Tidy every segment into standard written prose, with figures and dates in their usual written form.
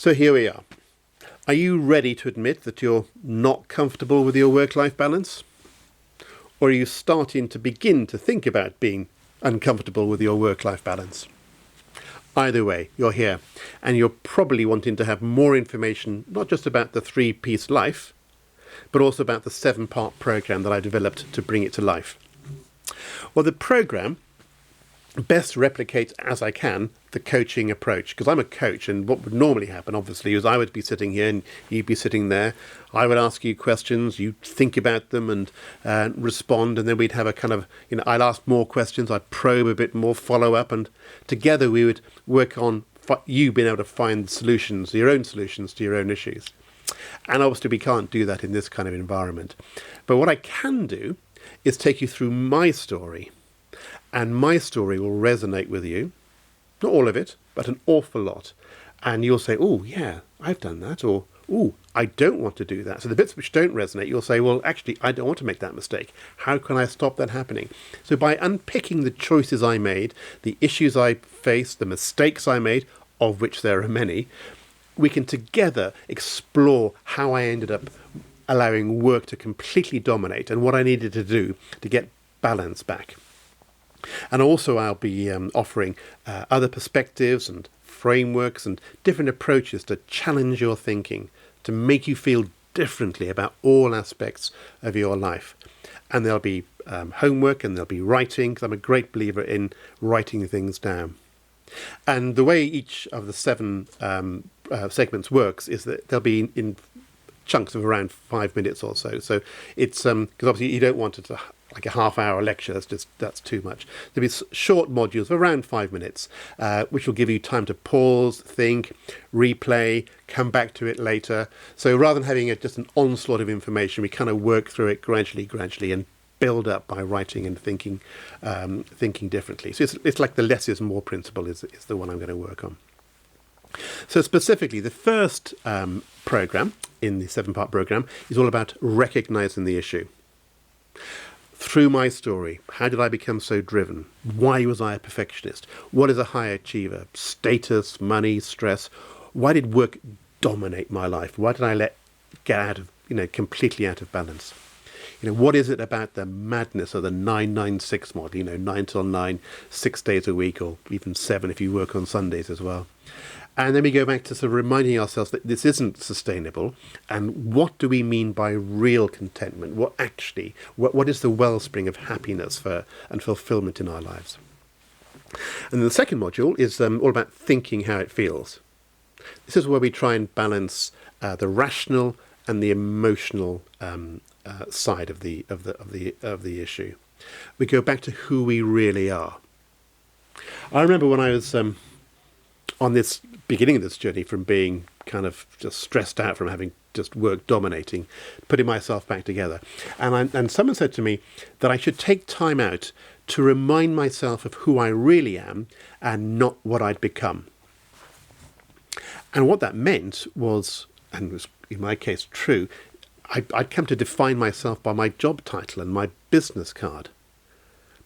So here we are. Are you ready to admit that you're not comfortable with your work-life balance? Or are you starting to begin to think about being uncomfortable with your work-life balance? Either way, you're here, and you're probably wanting to have more information, not just about the 3-piece life, but also about the 7-part program that I developed to bring it to life. Well, the program best replicates, as I can, the coaching approach, because I'm a coach, and what would normally happen, obviously, is I would be sitting here and you'd be sitting there. I would ask you questions, you'd think about them and respond, and then we'd have a kind of, I'd ask more questions, I'd probe a bit more, follow up, and together we would work on you being able to find solutions, your own solutions to your own issues. And obviously we can't do that in this kind of environment. But what I can do is take you through my story. And my story will resonate with you. Not all of it, but an awful lot. And you'll say, oh, yeah, I've done that. Or, oh, I don't want to do that. So the bits which don't resonate, you'll say, well, actually, I don't want to make that mistake. How can I stop that happening? So by unpicking the choices I made, the issues I faced, the mistakes I made, of which there are many, we can together explore how I ended up allowing work to completely dominate and what I needed to do to get balance back. And also I'll be offering other perspectives and frameworks and different approaches to challenge your thinking, to make you feel differently about all aspects of your life. And there'll be homework and there'll be writing, because I'm a great believer in writing things down. And the way each of the 7 segments works is that they'll be in chunks of around 5 minutes or so. So it's because obviously you don't want it to like a half-hour lecture. That's too much. There'll be short modules of around 5 minutes, which will give you time to pause, think, replay, come back to it later. So rather than having just an onslaught of information, we kind of work through it gradually, and build up by writing and thinking differently. So it's like the less is more principle is the one I'm going to work on. So specifically, the first program in the 7-part program is all about recognizing the issue. Through my story, how did I become so driven? Why was I a perfectionist? What is a high achiever? Status, money, stress. Why did work dominate my life? Why did I get out of, completely out of balance? What is it about the madness of the 9-9-6 model? 9 till 9, 6 days a week, or even 7 if you work on Sundays as well. And then we go back to sort of reminding ourselves that this isn't sustainable. And what do we mean by real contentment? What is the wellspring of happiness and fulfillment in our lives? And then the second module is all about thinking how it feels. This is where we try and balance the rational and the emotional side of the issue. We go back to who we really are. I remember when I was on this beginning of this journey, from being kind of just stressed out from having just work dominating, putting myself back together, and someone said to me that I should take time out to remind myself of who I really am and not what I'd become. And what that meant was, and was in my case true, I'd come to define myself by my job title and my business card.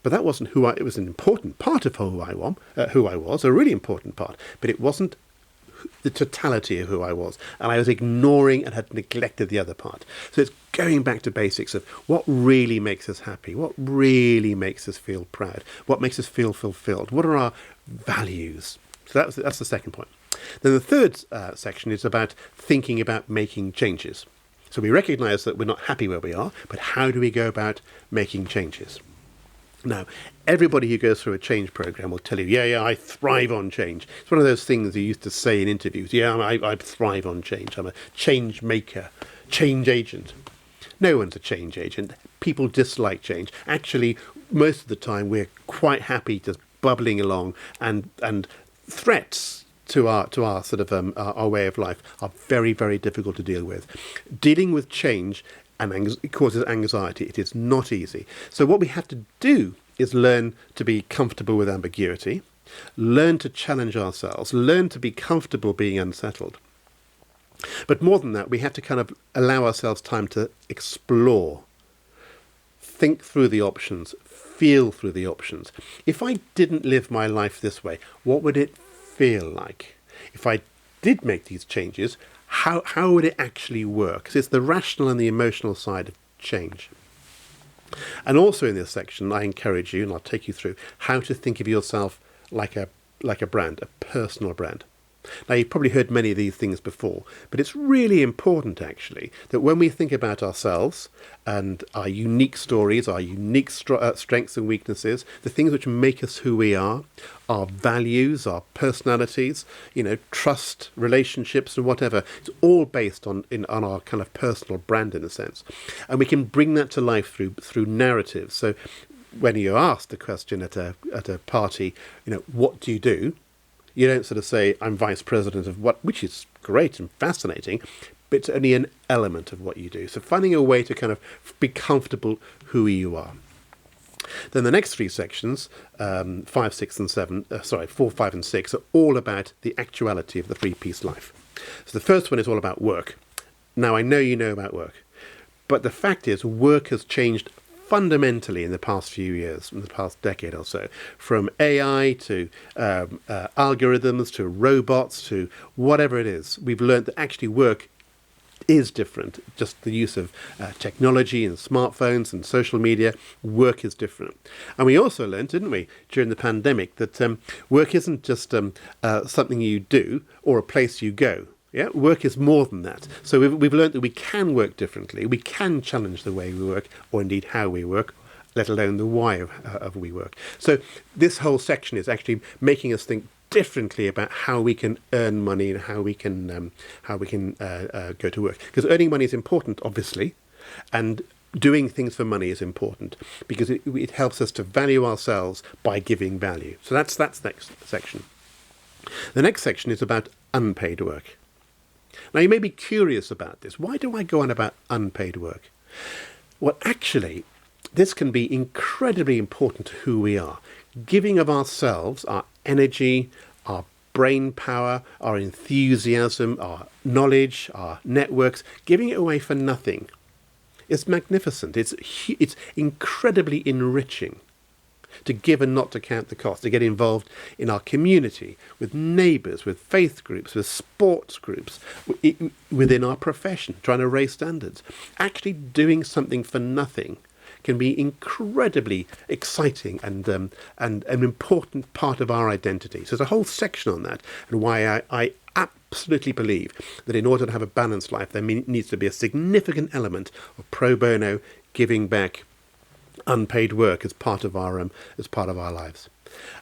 But that wasn't it was an important part of who I was, a really important part, but it wasn't the totality of who I was. And I was ignoring and had neglected the other part. So it's going back to basics of what really makes us happy, what really makes us feel proud, what makes us feel fulfilled, what are our values. So that's the second point. Then the third section is about thinking about making changes. So we recognise that we're not happy where we are, but how do we go about making changes? Now, everybody who goes through a change program will tell you, yeah, I thrive on change. It's one of those things you used to say in interviews. Yeah, I thrive on change. I'm a change maker, change agent. No one's a change agent. People dislike change. Actually, most of the time, we're quite happy just bubbling along, and threats to our sort of our way of life are very, very difficult to deal with. Dealing with change it causes anxiety. It is not easy. So what we have to do is learn to be comfortable with ambiguity, learn to challenge ourselves, learn to be comfortable being unsettled. But more than that, we have to kind of allow ourselves time to explore, think through the options, feel through the options. If I didn't live my life this way, what would it feel like? If I did make these changes, how would it actually work? Because it's the rational and the emotional side of change. And also in this section, I encourage you, and I'll take you through, how to think of yourself like a brand, a personal brand. Now, you've probably heard many of these things before, but it's really important, actually, that when we think about ourselves and our unique stories, our unique strengths and weaknesses, the things which make us who we are, our values, our personalities, trust, relationships and whatever, it's all based on our kind of personal brand in a sense. And we can bring that to life through narratives. So when you're asked the question at a party, what do you do? You don't sort of say, I'm vice president of what, which is great and fascinating, but it's only an element of what you do. So finding a way to kind of be comfortable who you are. Then the next three sections, 4, 5 and 6, are all about the actuality of the three-piece life. So the first one is all about work. Now, I know you know about work, but the fact is work has changed fundamentally in the past few years, in the past decade or so, from AI to algorithms to robots to whatever it is. We've learned that actually work is different. Just the use of technology and smartphones and social media, work is different. And we also learned, didn't we, during the pandemic, that work isn't just something you do or a place you go. Yeah, work is more than that. So we've learned that we can work differently. We can challenge the way we work, or indeed how we work, let alone the why of we work. So this whole section is actually making us think differently about how we can earn money and how we can go to work. Because earning money is important, obviously, and doing things for money is important because it helps us to value ourselves by giving value. So that's next section. The next section is about unpaid work. Now, you may be curious about this. Why do I go on about unpaid work? Well, actually, this can be incredibly important to who we are. Giving of ourselves, our energy, our brain power, our enthusiasm, our knowledge, our networks, giving it away for nothing. It's magnificent. It's incredibly enriching to give and not to count the cost, to get involved in our community, with neighbours, with faith groups, with sports groups, within our profession, trying to raise standards. Actually doing something for nothing can be incredibly exciting and an important part of our identity. So there's a whole section on that and why I absolutely believe that in order to have a balanced life, there needs to be a significant element of pro bono, giving back, unpaid work as part of our lives.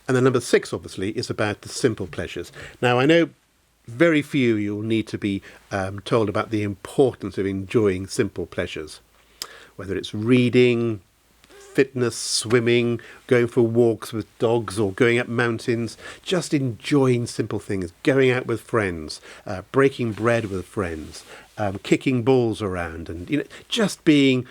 And then number 6, obviously, is about the simple pleasures. Now, I know very few you'll need to be told about the importance of enjoying simple pleasures, whether it's reading, fitness, swimming, going for walks with dogs or going up mountains, just enjoying simple things, going out with friends, breaking bread with friends, kicking balls around, and just doing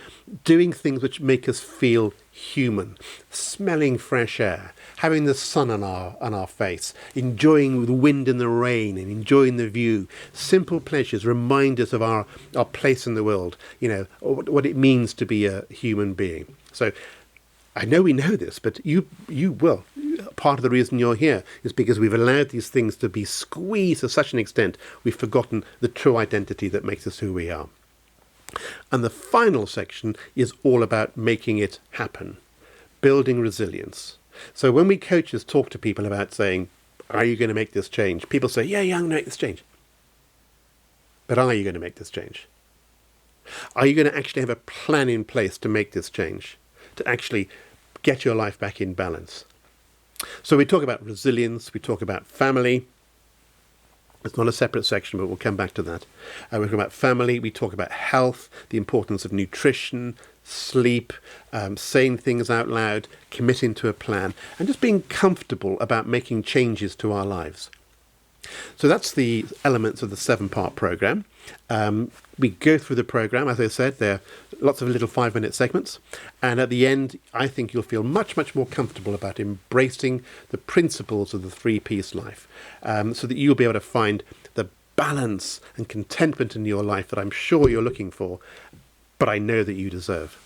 things which make us feel human, smelling fresh air, having the sun on our face, enjoying the wind and the rain and enjoying the view. Simple pleasures remind us of our place in the world, what it means to be a human being. So I know we know this, but you will. Part of the reason you're here is because we've allowed these things to be squeezed to such an extent we've forgotten the true identity that makes us who we are. And the final section is all about making it happen, building resilience. So when we coaches talk to people about saying, are you going to make this change? People say, yeah, I'm going to make this change. But are you going to make this change? Are you going to actually have a plan in place to make this change, to actually get your life back in balance? So we talk about resilience, we talk about family. It's not a separate section, but we'll come back to that. We talk about family, we talk about health, the importance of nutrition, sleep, saying things out loud, committing to a plan, and just being comfortable about making changes to our lives. So that's the elements of the 7-part program. We go through the program, as I said, there are lots of little 5-minute segments. And at the end, I think you'll feel much, much more comfortable about embracing the principles of the 3-piece life, so that you'll be able to find the balance and contentment in your life that I'm sure you're looking for, but I know that you deserve.